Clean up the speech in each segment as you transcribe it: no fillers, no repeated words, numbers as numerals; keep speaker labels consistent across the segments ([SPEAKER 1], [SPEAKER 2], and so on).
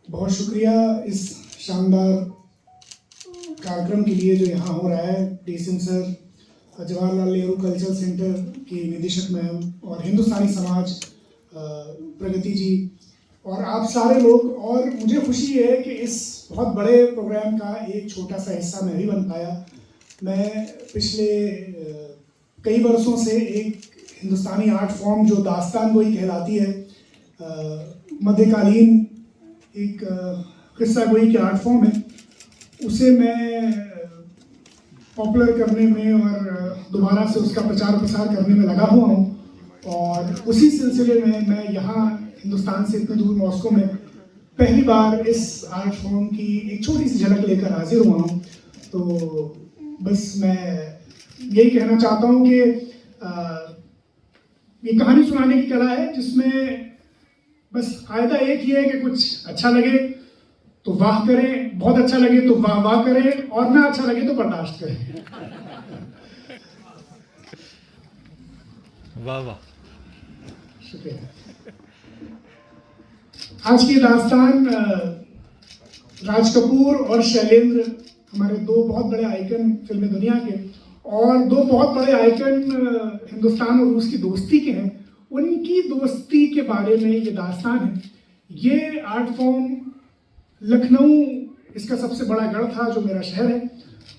[SPEAKER 1] बहुत शुक्रिया इस शानदार कार्यक्रम के लिए जो यहाँ हो रहा है। DCM sir, Jawaharlal Nehru cultural centre की निदेशक मैम और हिंदुस्तानी समाज प्रगति जी और आप सारे लोग, और मुझे खुशी है कि इस बहुत बड़े प्रोग्राम का एक छोटा सा हिस्सा मैं भी बन पाया। मैं पिछले कई वर्षों से एक हिंदुस्तानी आर्ट फॉर्म जो दास्तान गोई कहलाती है, मध्यकालीन एक किस्सा गोई की आर्ट फॉर्म है, उसे मैं पॉपुलर करने में और दोबारा से उसका प्रचार प्रसार करने में लगा हुआ हूँ। और उसी सिलसिले में मैं यहाँ हिंदुस्तान से इतने दूर मॉस्को में पहली बार इस आर्ट फॉर्म की एक छोटी सी झलक लेकर हाजिर हुआ हूँ। तो बस मैं यही कहना चाहता हूँ कि ये कहानी सुनाने की कला है जिसमें बस कायदा एक ही है कि कुछ अच्छा लगे तो वाह करें, बहुत अच्छा लगे तो वाह वाह करें, और ना अच्छा लगे तो बर्दाश्त करें।
[SPEAKER 2] वाह वाह,
[SPEAKER 1] शुक्रिया। आज की दास्तान राज कपूर और शैलेंद्र, हमारे दो बहुत बड़े आइकन फिल्म दुनिया के, और दो बहुत बड़े आइकन हिंदुस्तान और रूस की दोस्ती के हैं, उनकी दोस्ती के बारे में ये दास्तान है। ये आर्ट फॉर्म लखनऊ इसका सबसे बड़ा गढ़ था, जो मेरा शहर है।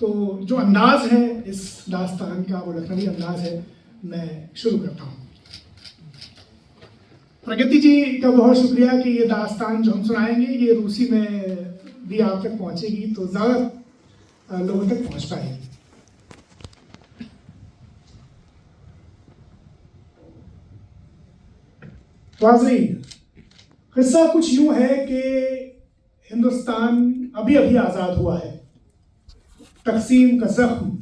[SPEAKER 1] तो जो अंदाज है इस दास्तान का वो लखनवी अंदाज है। मैं शुरू करता हूँ। प्रगति जी का बहुत शुक्रिया कि ये दास्तान जो हम सुनाएंगे ये रूसी में भी आप तक पहुँचेगी तो ज़्यादा लोगों तक पहुँच पाएगी। नाज़रीन, किस्सा कुछ यूँ है कि हिंदुस्तान अभी अभी आज़ाद हुआ है। तकसीम का जख्म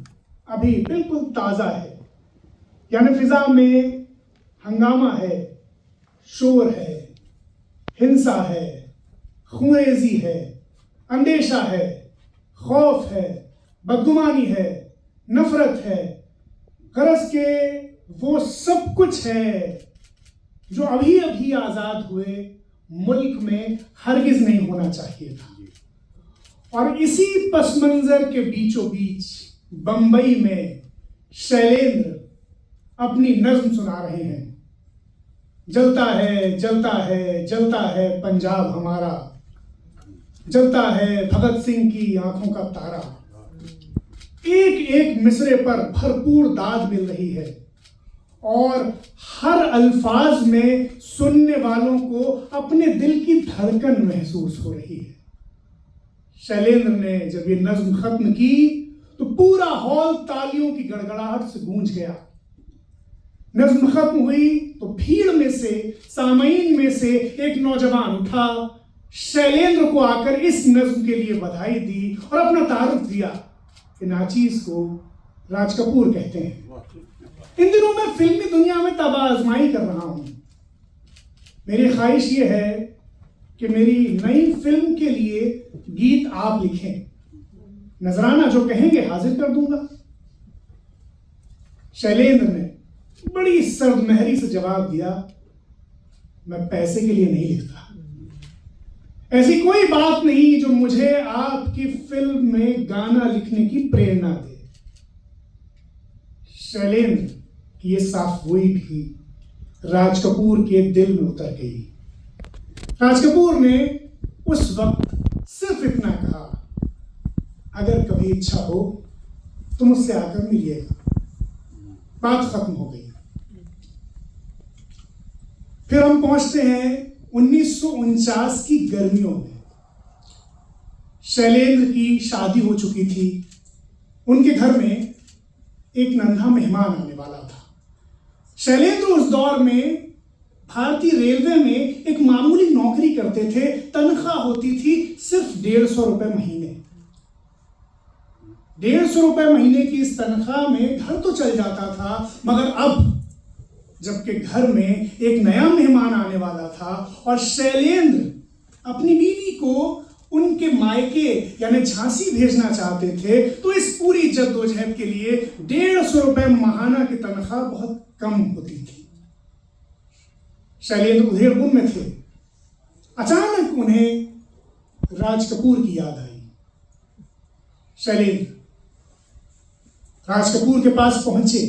[SPEAKER 1] अभी बिल्कुल ताज़ा है, यानी फिजा में हंगामा है, शोर है, हिंसा है, खूंरेजी है, अंदेशा है, खौफ है, बदगुमानी है, नफरत है, गरज के वो सब कुछ है जो अभी अभी आज़ाद हुए मुल्क में हरगिज नहीं होना चाहिए था। और इसी पस मंजर के बीचों बीच बंबई में शैलेंद्र अपनी नज्म सुना रहे हैं। जलता है जलता है जलता है पंजाब हमारा, जलता है भगत सिंह की आंखों का तारा। एक एक मिसरे पर भरपूर दाद मिल रही है और हर अल्फाज में सुनने वालों को अपने दिल की धड़कन महसूस हो रही है। शैलेंद्र ने जब ये नज्म खत्म की तो पूरा हॉल तालियों की गड़गड़ाहट से गूंज गया। नज्म खत्म हुई तो भीड़ में से, सामईन में से एक नौजवान उठा, शैलेंद्र को आकर इस नज्म के लिए बधाई दी और अपना तारुफ दिया कि नाचीज को राज कपूर कहते हैं। इन दिनों मैं फिल्मी दुनिया में तबाह आजमाई कर रहा हूं। मेरी ख्वाहिश ये है कि मेरी नई फिल्म के लिए गीत आप लिखें, नजराना जो कहेंगे हाजिर कर दूंगा। शैलेंद्र ने बड़ी सर्दमहरी से जवाब दिया, मैं पैसे के लिए नहीं लिखता। ऐसी कोई बात नहीं जो मुझे आपकी फिल्म में गाना लिखने की प्रेरणा दे। शैलेंद्र की ये साफगोई भी राज कपूर के दिल में उतर गई। राज कपूर ने उस वक्त सिर्फ इतना कहा, अगर कभी इच्छा हो तो मुझसे आकर मिलिएगा। बात खत्म हो गई। फिर हम पहुंचते हैं 1949 की गर्मियों में। शैलेंद्र की शादी हो चुकी थी। उनके घर में एक नन्हा मेहमान आने वाला था। शैलेंद्र उस दौर में भारतीय रेलवे में एक मामूली नौकरी करते थे। तनख्वाह होती थी सिर्फ 150 रुपए महीने। 150 रुपए महीने की इस तनख्वाह में घर तो चल जाता था, मगर अब जबकि घर में एक नया मेहमान आने वाला था और शैलेंद्र अपनी बीवी को उनके मायके यानी झांसी भेजना चाहते थे, तो इस पूरी जद्दोजहद के लिए 150 रुपए माहाना की तनख्वाह बहुत कम होती थी। शैलेंद्र उधेड़बुन में थे। अचानक उन्हें राज कपूर की याद आई। शैलेंद्र राज कपूर के पास पहुंचे,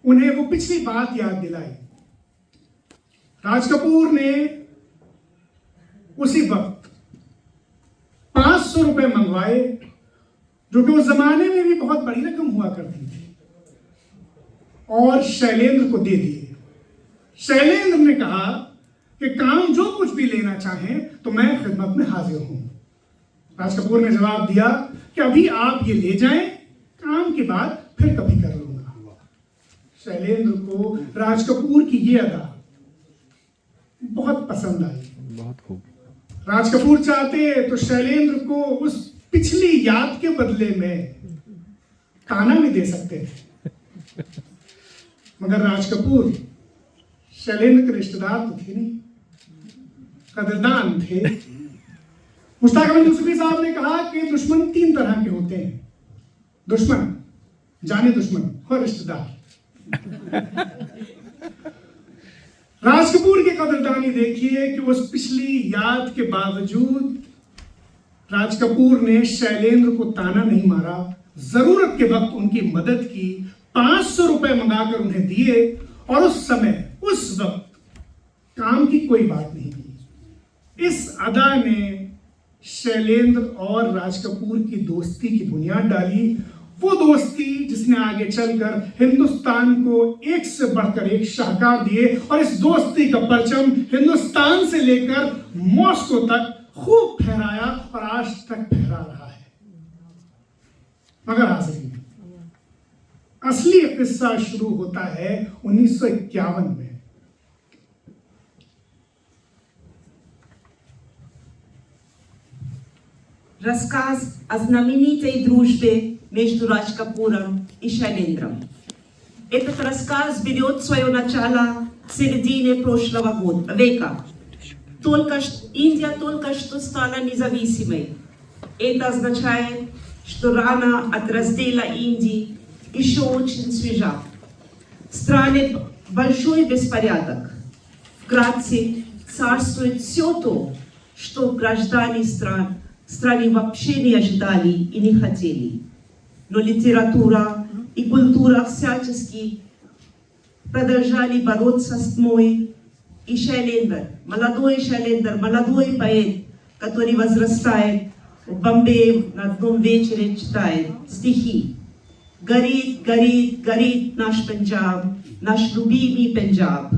[SPEAKER 1] उन्हें वो पिछली बात याद दिलाई। राज कपूर ने उसी वक्त 500 रुपए मंगवाए, जो कि उस जमाने में भी बहुत बड़ी रकम हुआ करती थी, और शैलेंद्र को दे दिए। शैलेंद्र ने कहा कि काम जो कुछ भी लेना चाहें तो मैं खिदमत में हाजिर हूं। राज कपूर ने जवाब दिया कि अभी आप ये ले जाएं, काम के बाद फिर कभी कर लूंगा। शैलेंद्र को राज कपूर की ये अदा बहुत पसंद आई।
[SPEAKER 2] बहुत खूब।
[SPEAKER 1] राज कपूर चाहते तो शैलेंद्र को उस पिछली याद के बदले में ताना भी दे सकते थे, मगर राज कपूर शैलेंद्र के रिश्तेदार तो थे नहीं, कदरदान थे। मुश्ताक अहमद यूसुफी साहब ने कहा कि दुश्मन 3 तरह के होते हैं, दुश्मन, जाने दुश्मन और रिश्तेदार। राज कपूर की कदरदानी देखिए कि उस पिछली याद के बावजूद राज कपूर ने शैलेंद्र को ताना नहीं मारा, जरूरत के वक्त उनकी मदद की, 500 रुपए मंगाकर उन्हें दिए, और उस समय उस वक्त काम की कोई बात नहीं की। इस अदा ने शैलेंद्र और राज कपूर की दोस्ती की बुनियाद डाली, वो दोस्ती जिसने आगे चलकर हिंदुस्तान को एक से बढ़कर एक शाहकार दिए, और इस दोस्ती का परचम हिंदुस्तान से लेकर मॉस्को तक खूब फहराया और आज तक फहरा रहा है। मगर हाज़रीन, असली किस्सा शुरू होता है 1951 में।
[SPEAKER 3] Rozkaz o знаменитej družbе между Радж Капуром и Шайлиндром. Этот рассказ берет свое начало в середине прошлого века. Индия только что стала независимой. Это означает, что рана от раздела Индии еще очень свежа. В стране большой беспорядок. Вкратце царствует все то, что граждане страны вообще не ожидали и не хотели. Но литература и культура всячески продолжали бороться с тьмой. И Шайлендер, молодой поэт, который возрастает в Бомбее, на одном вечере читает стихи. Горит, горит, горит наш Пенджаб, наш любимый Пенджаб.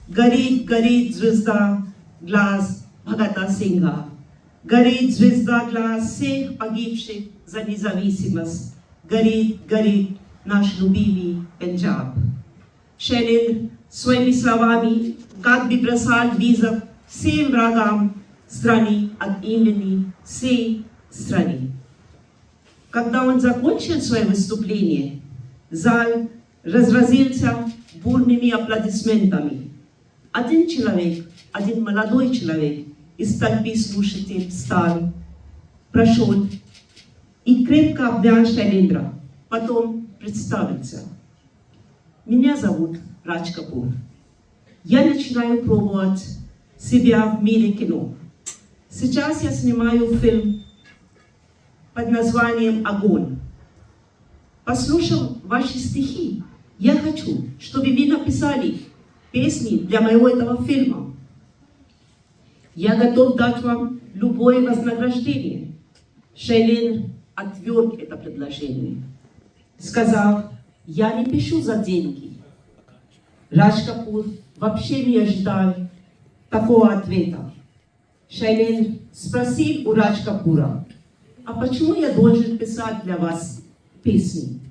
[SPEAKER 3] Горит, горит звезда, глаз Бхагата Сингха. Горит звезда, глаз всех погибших за независимость. Горит, горит наш любимый Пенджаб. Шайлендр своими словами как бы бросал вызов всем врагам страны от имени всей страны. Когда он закончил свое выступление, зал разразился бурными аплодисментами. Один человек, один молодой человек из толпы слушателей встал, прошел и крепко обнял Шайлендра, потом представился. Меня зовут Радж Капур. Я начинаю пробовать себя в мире кино. Сейчас я снимаю фильм под названием «Огонь». Послушав ваши стихи, я хочу, чтобы вы написали песни для моего этого фильма. Я готов дать вам любое вознаграждение. Шайлендр отверг это предложение, сказав: я не пишу за деньги. Радж Капур вообще не ожидал такого ответа. Шайлендр спросил у Радж Капура: а почему я должен писать для вас песни?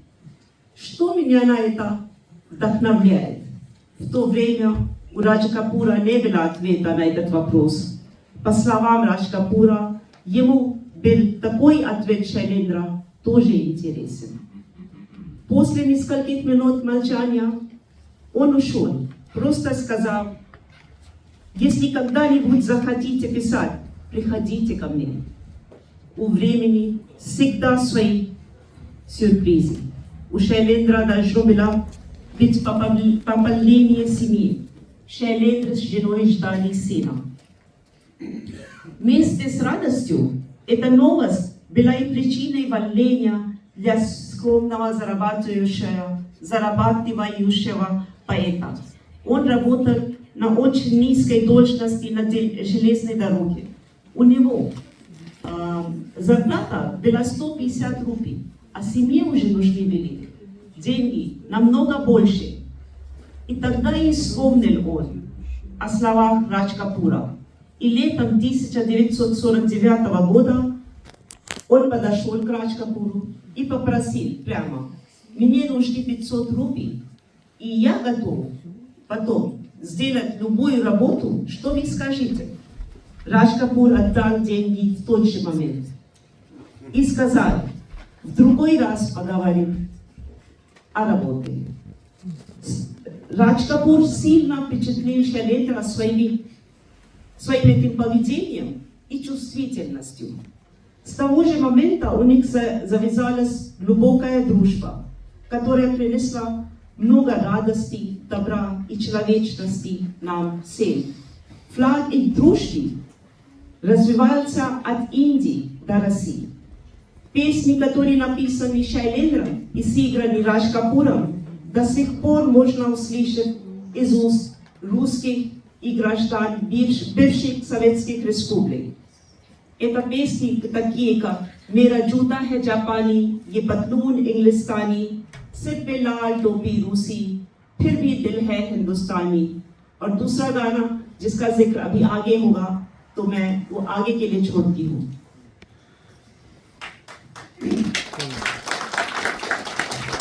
[SPEAKER 3] Что меня на это вдохновляет? В то время у Раджа Капура не было ответа на этот вопрос. По словам Радж Капура, ему был такой ответ Шайлендра тоже интересен. После нескольких минут молчания он ушел, просто сказав: если когда-нибудь захотите писать, приходите ко мне. У времени всегда свои сюрпризы. У Шайлендра должно было быть пополнение семьи. Шайлендр с женой ждали сына. Mês des radestju, это новость была и причиной волнения для скромного зарабатывающего поэта. Он работал на очень низкой должности на железной дороге. У него зарплата была 150 рублей, а семье уже нужны были деньги намного больше. И тогда и вспомнил он о словах Радж Капура. И летом 1949 года он подошел к Радж Капуру и попросил прямо: мне нужны 500 рублей, и я готов потом сделать любую работу, что вы скажете. Радж Капур отдал деньги в тот же момент и сказал: в другой раз поговорим о работе. Радж Капур сильно впечатлил Шайлендра своим этим поведением и чувствительностью. С того же момента у них завязалась глубокая дружба, которая принесла много радости, добра и человечности нам всем. Флаг их дружбы развивался от Индии до России. Песни, которые написаны Шайлендром и сыграны Радж Капуром, до сих пор можно услышать из уст русских и граждан бывших советских республик. Это песни такие, как «Мера जूता है जापानी, ये पतलून इंग्लिस्तानी, सिर पे लाल टोपी रूसी, फिर भी दिल है हिंदुस्तानी». और दूसरा गाना जिसका जिक्र अभी आगे होगा, तो मैं वो आगे के लिए छोड़ती हूँ.